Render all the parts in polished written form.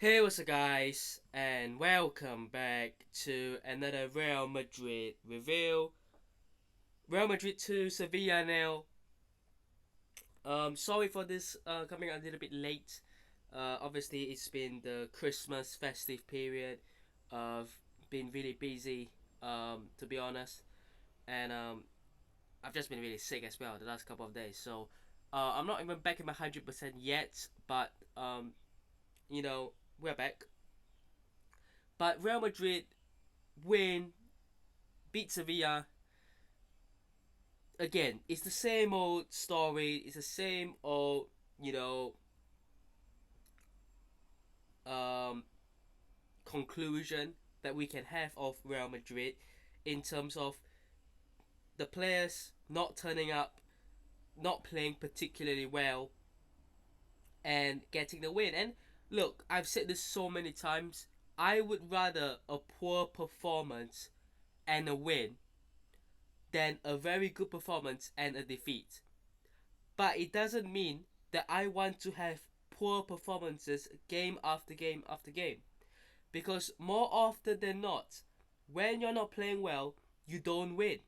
Hey, what's up, guys, and welcome back to another Real Madrid review. Real Madrid to Sevilla now. Sorry for this coming a little bit late. Obviously, it's been the Christmas festive period. I've been really busy, to be honest, and I've just been really sick as well the last couple of days. So, I'm not even back in my 100% yet, but we're back. But Real Madrid win, beat Sevilla. Again, it's the same old story. It's the same old, um, conclusion that we can have of Real Madrid in terms of the players not turning up, not playing particularly well, and getting the win. And look, I've said this so many times. I would rather a poor performance and a win than a very good performance and a defeat. But it doesn't mean that I want to have poor performances game after game after game. Because more often than not, when you're not playing well, you don't win.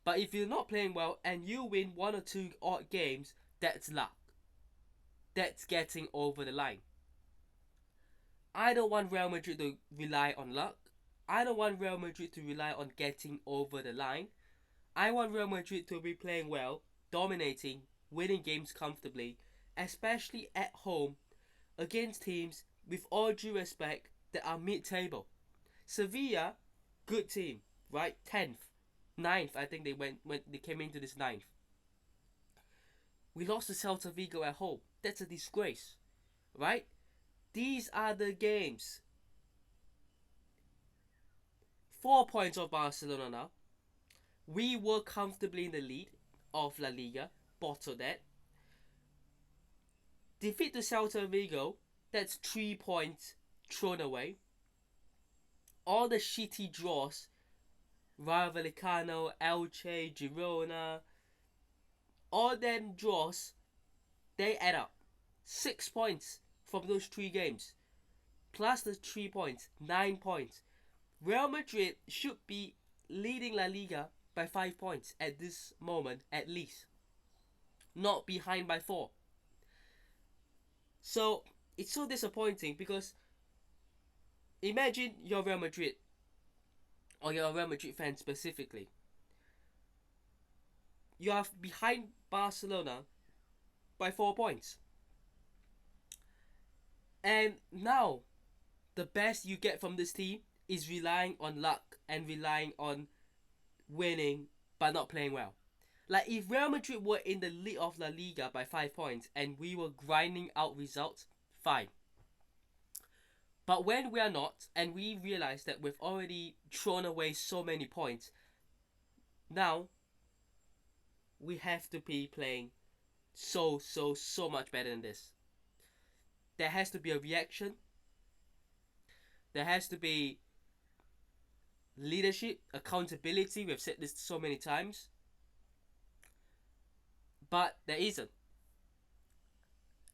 But if you're not playing well and you win one or two odd games, that's luck. That's getting over the line. I don't want Real Madrid to rely on luck. I don't want Real Madrid to rely on getting over the line. I want Real Madrid to be playing well, dominating, winning games comfortably, especially at home against teams, with all due respect, that are mid-table. Sevilla, good team, right? 10th, ninth. I think they went when they came into this ninth. We lost to Celta Vigo at home. That's a disgrace, right? These are the games. 4 points of Barcelona now. We were comfortably in the lead of La Liga, bottled that. Defeat to Celta Vigo, that's 3 points thrown away. All the shitty draws, Rayo Vallecano, Elche, Girona, all them draws, they add up. 6 points from those three games, plus the 3 points, 9 points. Real Madrid should be leading La Liga by 5 points at this moment, at least, not behind by four. So it's so disappointing because imagine you're Real Madrid, or you're a Real Madrid fan specifically. You are behind Barcelona by 4 points. And now, the best you get from this team is relying on luck and relying on winning but not playing well. Like, if Real Madrid were in the lead of La Liga by 5 points and we were grinding out results, fine. But when we are not, and we realize that we've already thrown away so many points, now we have to be playing so much better than this. There has to be a reaction. There has to be leadership, accountability. We've said this so many times, but there isn't.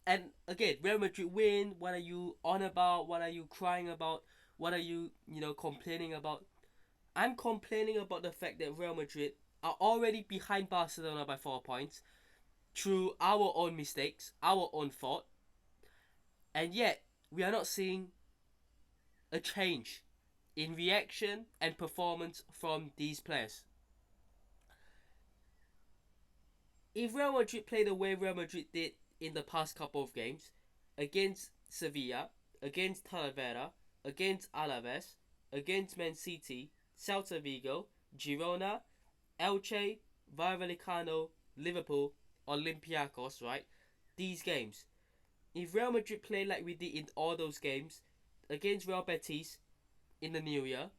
And again, Real Madrid win. What are you on about? What are you crying about? What are you, complaining about? I'm complaining about the fact that Real Madrid are already behind Barcelona by 4 points through our own mistakes, our own fault, and yet we are not seeing a change in reaction and performance from these players. If Real Madrid play the way Real Madrid did in the past couple of games, against Sevilla, against Talavera, against Alaves, against Man City, Celta Vigo, Girona, Elche, Rayo Vallecano, Liverpool, Olympiacos, right? These games. If Real Madrid play like we did in all those games, against Real Betis in the New Year,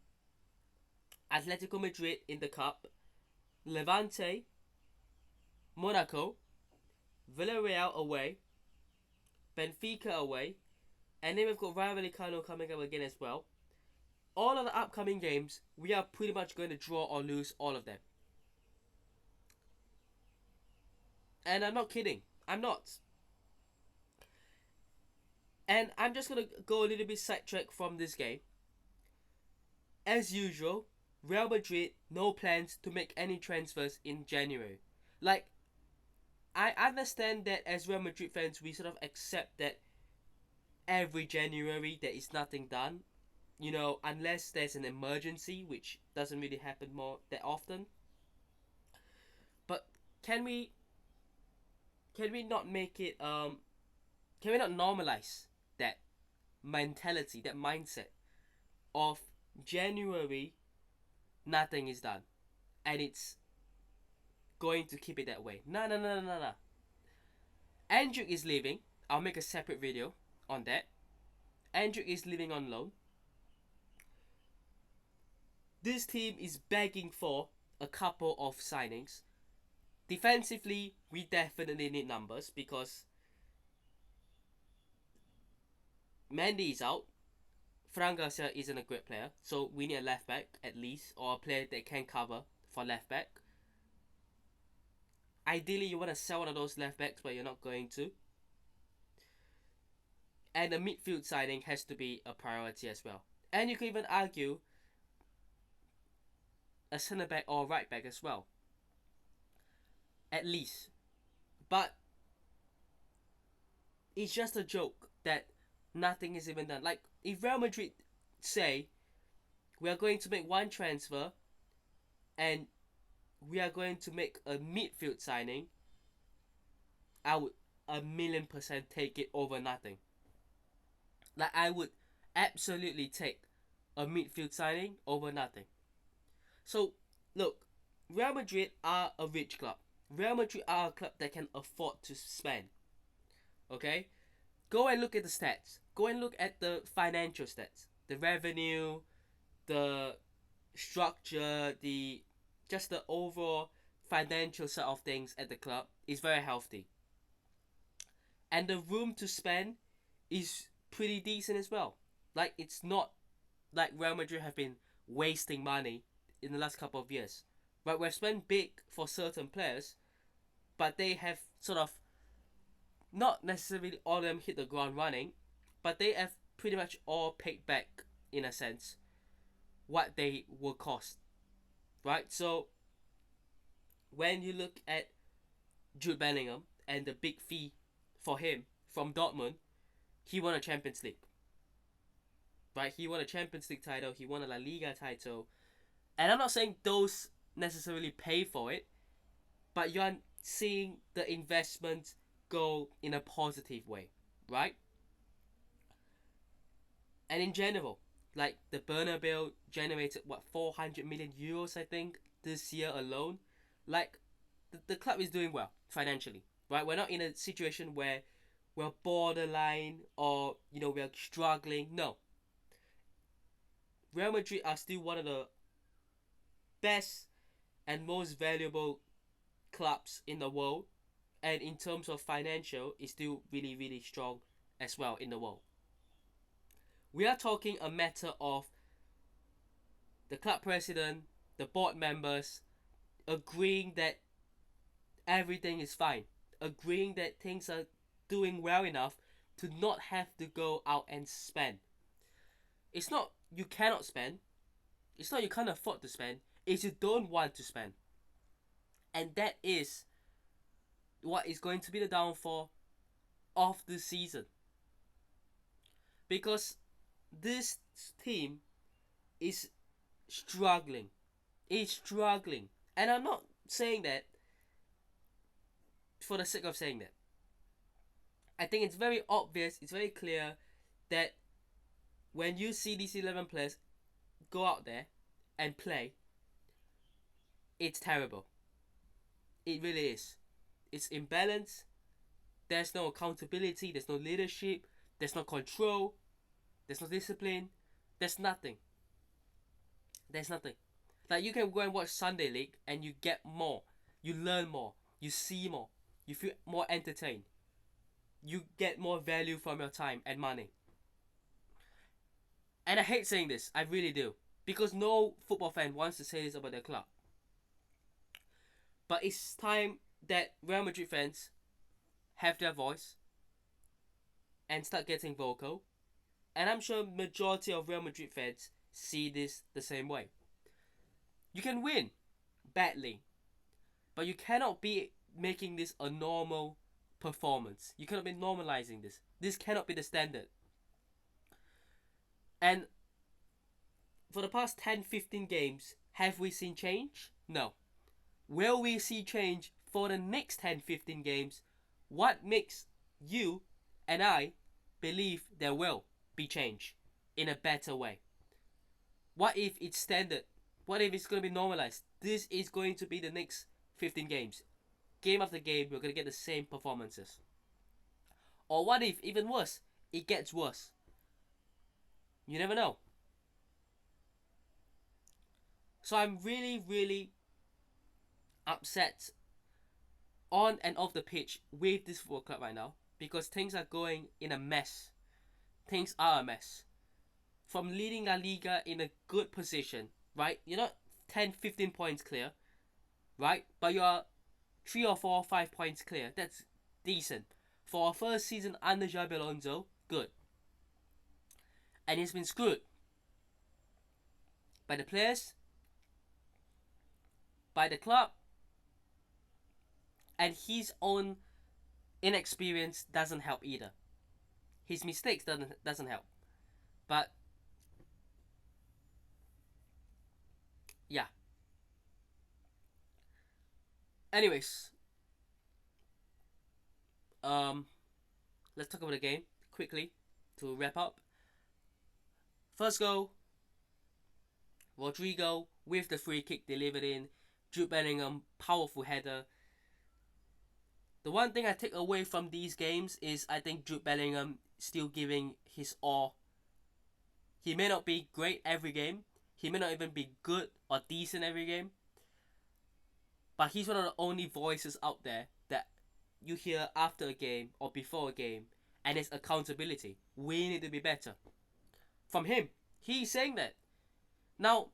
Atletico Madrid in the Cup, Levante, Monaco, Villarreal away, Benfica away, and then we've got Rayo Vallecano coming up again as well. All of the upcoming games, we are pretty much going to draw or lose all of them. And I'm not kidding. I'm not. And I'm just gonna go a little bit sidetracked from this game. As usual, Real Madrid no plans to make any transfers in January. Like, I understand that as Real Madrid fans, we sort of accept that every January there is nothing done. You know, unless there's an emergency, which doesn't really happen more that often. But can we can we not make it can we not normalize that mentality, that mindset of January nothing is done and it's going to keep it that way? No, no, no, no, no, no. Andrew is leaving. I'll make a separate video on that. Andrew is leaving on loan. This team is begging for a couple of signings. Defensively, we definitely need numbers because Mendy is out. Fran Garcia isn't a great player, so we need a left back at least, or a player that can cover for left back. Ideally, you want to sell one of those left backs, but you're not going to. And a midfield signing has to be a priority as well. And you can even argue a centre back or right back as well, at least. But it's just a joke that nothing is even done. Like, if Real Madrid say we are going to make one transfer and we are going to make a midfield signing, I would 1,000,000% take it over nothing. Like, I would absolutely take a midfield signing over nothing. So, look, Real Madrid are a rich club. Real Madrid are a club that can afford to spend. Okay? Go and look at the stats. Go and look at the financial stats. The revenue, the structure, the just the overall financial side of things at the club is very healthy. And the room to spend is pretty decent as well. Like, it's not like Real Madrid have been wasting money in the last couple of years. But we've spent big for certain players, but they have sort of not necessarily all of them hit the ground running, but they have pretty much all paid back, in a sense, what they will cost. Right? So when you look at Jude Bellingham and the big fee for him from Dortmund, he won a Champions League. Right? He won a Champions League title, he won a La Liga title. And I'm not saying those necessarily pay for it, but you're seeing the investment go in a positive way, right? And in general, like the Bernabeu generated what 400 million euros, I think, this year alone. Like the club is doing well financially, right? We're not in a situation where we're borderline or we're struggling. No, Real Madrid are still one of the best and most valuable clubs in the world, and in terms of financial, is still really, really strong as well in the world. We are talking a matter of the club president, the board members agreeing that everything is fine, agreeing that things are doing well enough to not have to go out and spend. It's not you cannot spend, it's not you can't afford to spend, it's you don't want to spend. And that is what is going to be the downfall of the season. Because this team is struggling. It's struggling. And I'm not saying that for the sake of saying that. I think it's very obvious, it's very clear that when you see these 11 players go out there and play, it's terrible. It really is. It's imbalanced. There's no accountability, there's no leadership, there's no control, there's no discipline, there's nothing. There's nothing. Like, you can go and watch Sunday League and you get more. You learn more. You see more. You feel more entertained. You get more value from your time and money. And I hate saying this. I really do. Because no football fan wants to say this about their club. But it's time that Real Madrid fans have their voice and start getting vocal. And I'm sure majority of Real Madrid fans see this the same way. You can win badly, but you cannot be making this a normal performance. You cannot be normalizing this. This cannot be the standard. And for the past 10, 15 games, have we seen change? No. Will we see change for the next 10, 15 games? What makes you and I believe there will be change in a better way? What if it's standard? What if it's going to be normalized? This is going to be the next 15 games. Game after game, we're going to get the same performances. Or what if, even worse, it gets worse? You never know. So I'm really, really upset on and off the pitch with this football club right now because things are going in a mess. Things are a mess. From leading La Liga in a good position, right? You're not 10, 15 points clear, right? But you are 3 or 4, 5 points clear. That's decent. For a first season under Xabi Alonso, good. And he's been screwed by the players, by the club, and his own inexperience doesn't help either. His mistakes doesn't help. But yeah. Anyways, let's talk about the game quickly to wrap up. First goal, Rodrigo with the free kick delivered in. Jude Bellingham, powerful header. The one thing I take away from these games is I think Jude Bellingham still giving his all. He may not be great every game. He may not even be good or decent every game. But he's one of the only voices out there that you hear after a game or before a game. And it's accountability. We need to be better. From him. He's saying that. Now,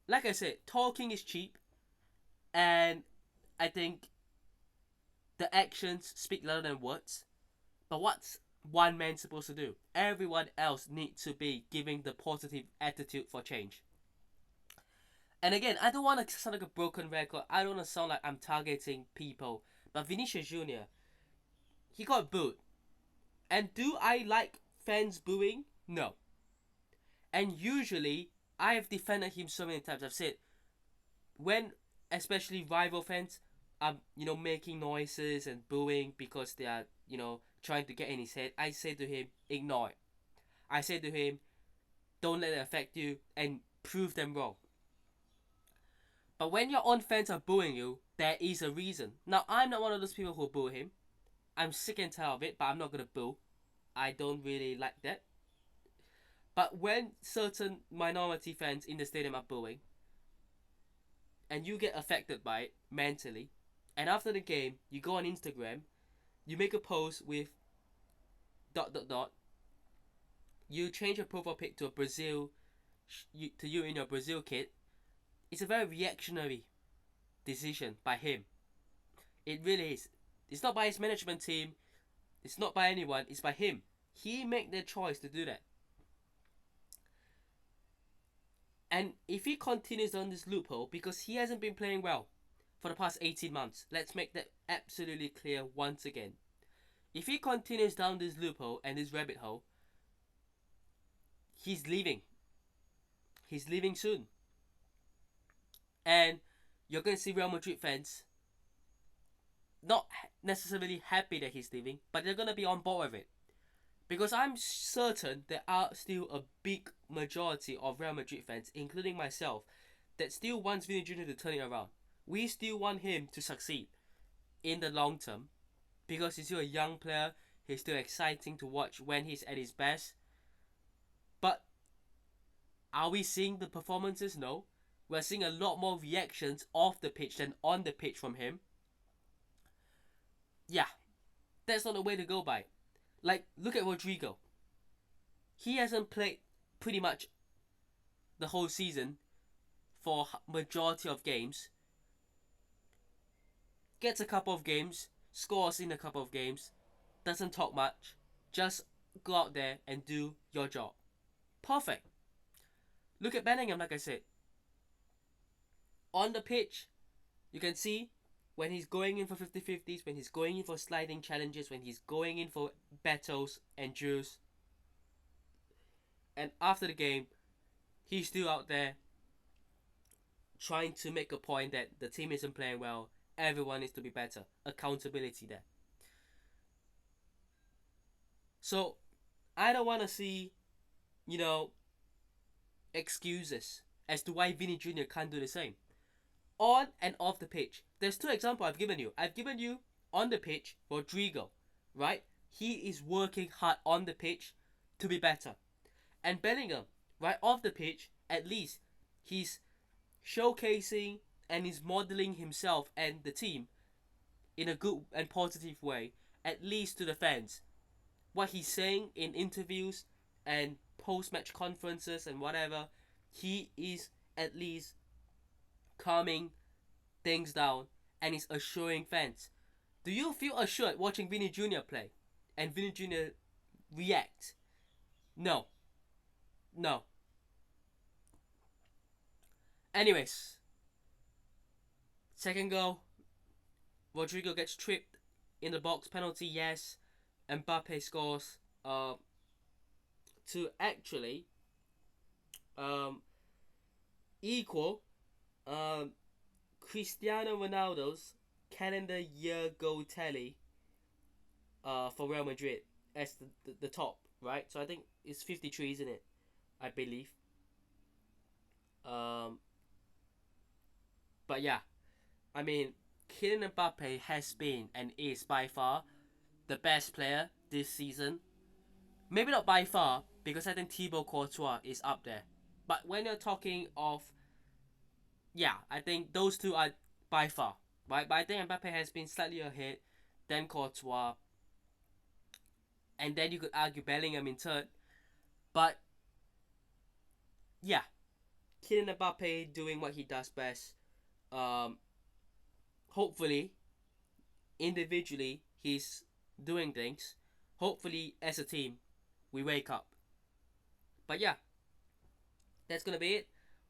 like I said, talking is cheap. And I think the actions speak louder than words. But what's one man supposed to do? Everyone else needs to be giving the positive attitude for change. And again, I don't want to sound like a broken record. I don't want to sound like I'm targeting people. But Vinicius Jr., he got booed. And do I like fans booing? No. And usually, I have defended him so many times. I've said, when especially rival fans are, making noises and booing because they are, trying to get in his head, I say to him, ignore it. I say to him, don't let it affect you and prove them wrong. But when your own fans are booing you, there is a reason. Now, I'm not one of those people who boo him. I'm sick and tired of it, but I'm not going to boo. I don't really like that. But when certain minority fans in the stadium are booing, and you get affected by it mentally, and after the game, you go on Instagram, you make a post with ... You change your profile pic to a Brazil, to you in your Brazil kit. It's a very reactionary decision by him. It really is. It's not by his management team. It's not by anyone. It's by him. He made the choice to do that. And if he continues on this loophole, because he hasn't been playing well for the past 18 months, let's make that absolutely clear once again. If he continues down this loophole and this rabbit hole, he's leaving. He's leaving soon. And you're going to see Real Madrid fans not necessarily happy that he's leaving, but they're going to be on board with it. Because I'm certain there are still a big majority of Real Madrid fans, including myself, that still wants Vini Jr. to turn it around. We still want him to succeed in the long term because he's still a young player. He's still exciting to watch when he's at his best. But are we seeing the performances? No. We're seeing a lot more reactions off the pitch than on the pitch from him. Yeah, that's not the way to go by. Like, look at Rodrigo. He hasn't played pretty much the whole season for majority of games. Gets a couple of games, scores in a couple of games, doesn't talk much, just go out there and do your job. Perfect. Look at Bellingham, like I said. On the pitch, you can see when he's going in for 50-50s, when he's going in for sliding challenges, when he's going in for battles and duels. And after the game, he's still out there trying to make a point that the team isn't playing well. Everyone needs to be better. Accountability there. So I don't want to see, you know, excuses as to why Vinny Jr. can't do the same. On and off the pitch. There's two examples I've given you. I've given you on the pitch, Rodrigo, right? He is working hard on the pitch to be better. And Bellingham, right off the pitch, at least he's showcasing and he's modeling himself and the team in a good and positive way, at least to the fans. What he's saying in interviews and post-match conferences and whatever, he is at least calming things down and is assuring fans. Do you feel assured watching Vinny Jr. play and Vinny Jr. react? No. No. Anyways, second goal, Rodrigo gets tripped in the box, penalty, yes. Mbappe scores to actually equal Cristiano Ronaldo's calendar year goal tally for Real Madrid as the top, right? So I think it's 53, isn't it? I believe. But yeah, I mean, Kylian Mbappe has been and is by far the best player this season. Maybe not by far, because I think Thibaut Courtois is up there. But when you're talking of, yeah, I think those two are by far, right? But I think Mbappe has been slightly ahead, then Courtois, and then you could argue Bellingham in third. But yeah, Kylian Mbappe doing what he does best. Hopefully, individually, he's doing things. Hopefully, as a team, we wake up. But yeah, that's gonna be it.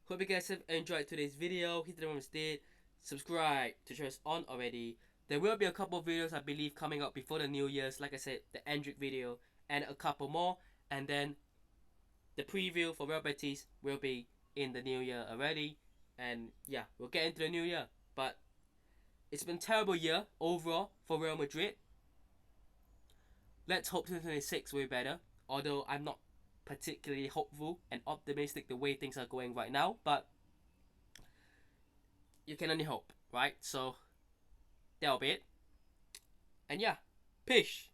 Hope you guys have enjoyed today's video. Hit the one did. Subscribe to channel on already. There will be a couple of videos I believe coming up before the New Year's. Like I said, the Endrick video and a couple more. And then the preview for Real Betis will be in the New Year already. And yeah, we'll get into the New Year. But it's been a terrible year overall for Real Madrid. Let's hope 2026 will be better. Although I'm not particularly hopeful and optimistic the way things are going right now. But you can only hope, right? So that'll be it. And yeah, peace.